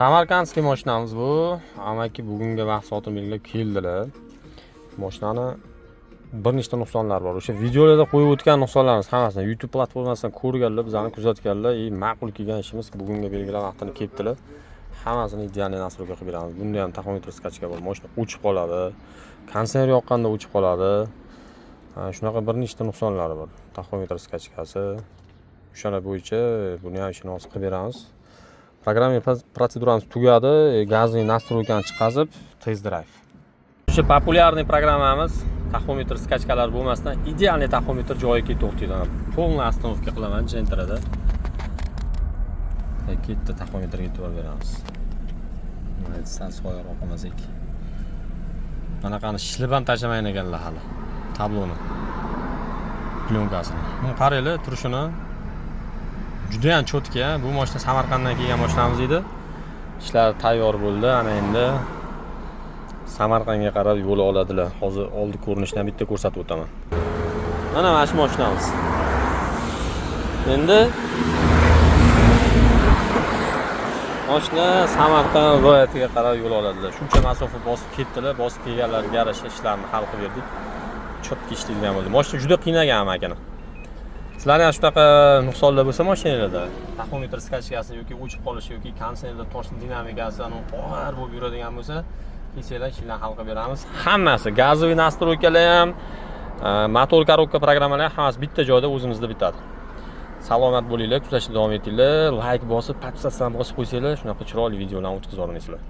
Samarqandskiy mashinamiz bu. Amaki bugungi mahsulotni belgilab keldilar. Mashinani bir nechta nuqsonlari bor. O'sha videolarda qo'yib o'tgan nuqsonlarimiz hammasini YouTube platformasidan ko'rganlar, bizani kuzatganlar, ma'qul kelgan ishimiz bugunga belgilab vaqtini kelibdilar. Hammasini ideal nastroyga qilib beramiz. Bunda ham taxometr skachka bor. Mashina o'chib qoladi. Kondisioner yoqqanda o'chib qoladi. Shunaqa bir nechta nuqsonlari bor. Taxometr skachkasi. O'shalar bo'yicha buni ham ishini hozir qilib beramiz. Programma protseduramiz tugadi. Gazli nastroykani chiqazib, test drive. O'sha populyarniy programmamiz taxometr skachkalar bo'lmasdan idealniy taxometr joyiga to'xtaydi. Полный остановка qilaman jentrada. Ketdi taxometrga e'tibor beramiz. Mana sal soyroq qilmasak. Bunaqani shilib ham tashlamagan ekanlar hali. Tabloni. Plyonkasini. Buni qaranglar, turishini. Juda ham cho'tka. Bu mashina Samarqanddan kelgan mashinamiz edi. Ishlar tayyor bo'ldi. Ana endi Samarqandga qarab yo'l oladilar. Hozir oldi ko'rinishini bitta ko'rsatib o'taman. Mana shu mashinamiz. Endi mashina Samarqand viloyatiga qarab yo'l oladilar. Shuncha masofa bosib ketdilar, bosib kelganlarga yarasha ishlarni hal qilib berdik. Cho'tki ishlaydigan bo'ldi. Mashina juda qiynagan amakini. Sizlarning ham shunaqa nuqsonlar bo'lsa mashinalarda, taxometr skachkasi yoki o'chib qolishi yoki kondisionerda toshning dinamikasi og'ir bo'lib yuradigan bo'lsa, kelsanglar ishlarni hal qilib beramiz. Hammasi, gazoviy nastroykalar ham, motor korobka programmalar ham hammasi bitta joyda o'zimizda bitadi. Salomat bo'linglar, kuzatishda davom etinglar, like bosib, podpisatsiyani bosib qo'ysanglar, shunaqa chiroyli videolarni o'tkazib olmaysizlar.